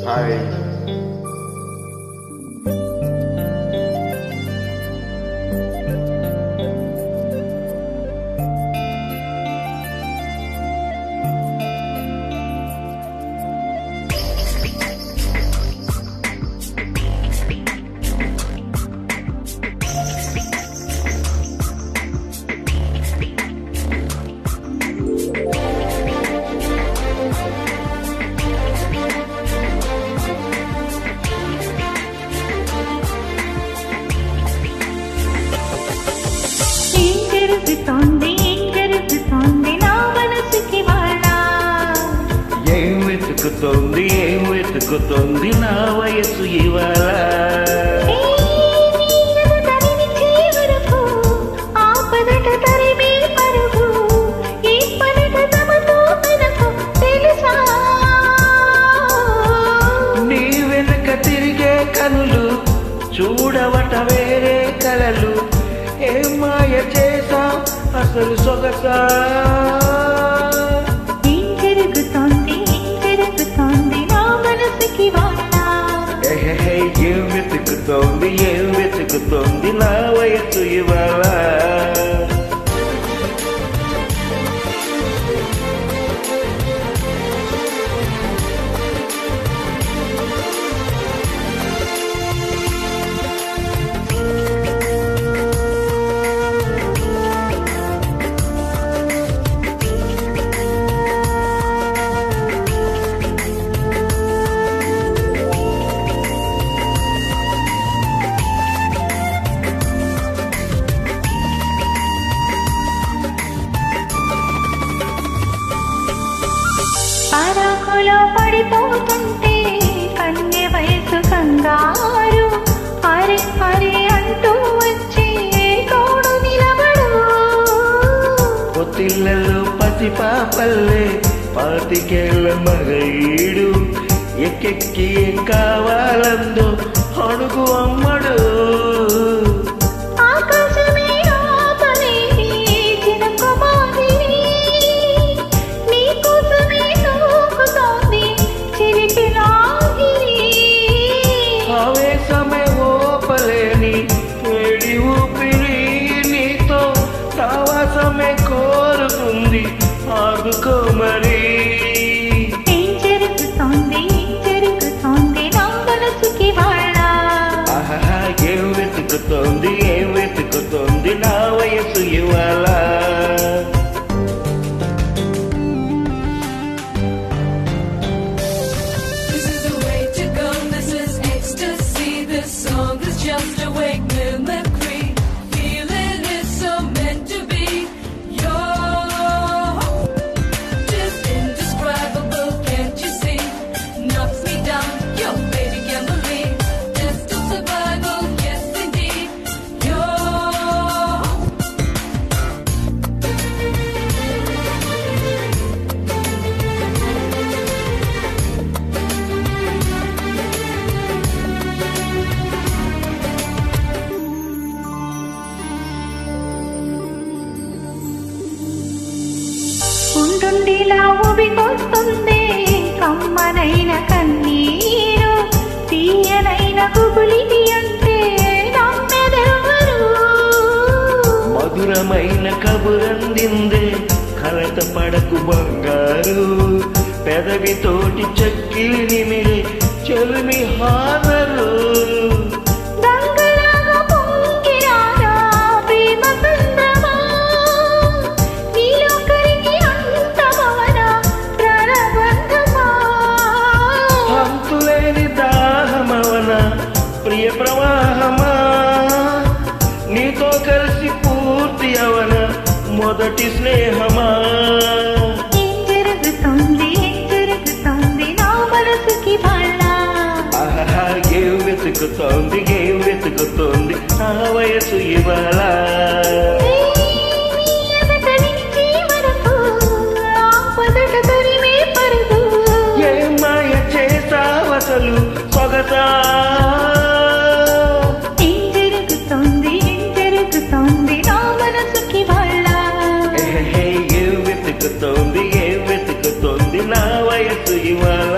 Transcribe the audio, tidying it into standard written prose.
Hi. ఏం వెతుకుతోంది నా వయసు ఇవాళ? నీ వెనక తిరిగే కనులు చూడవట వేరే కలలు. ఏం మాయ చేసా అసలు సొగసా? ఏం వెతుకుతోంది నా వయసు ఇవాళ? పరాకులో పడిపోతుంటే కన్నె వయసు కంగారు. హరి హరి అంటూ వచ్చి తోడు నిలబడు. పొత్తిళ్ళలో పసి పాపల్లే పాతికేళ్ళ మగీడు. ఎక్కెక్కి ఏం కావాలందో అడుగు అమ్మడు. కోరుతుంది ఆదుకో మరి. ఏం జరుగుతోంది నా మనసుకి వాళ్ళ? ఏం వెతుకుతోంది నా వయసు ఇవాళ? ఉండుండిలా ఉబికొస్తుంది కమ్మనైన కన్నీరు. తీయనైన గుబులిది అంటే నమ్మెదెవరు? మధురమైన కబురందిందే కలత పడకు బంగారు. పెదవితోటి చక్కిలి నిమిరి చెలిమి హానరు. ప్రియ ప్రవాహమా నీతో కలిసి పూర్తి అవన మొదటి స్నేహమా? ఏం జరుగుతోంది నా మనసుకి వాళ్ళ? ఏం వెతుకుతోంది నా వయసు ఇవాళ? ఏం మాయ చేసావసలు సొగసా? ఏం వెతుకుతోంది నా వయసు ఇవాళ?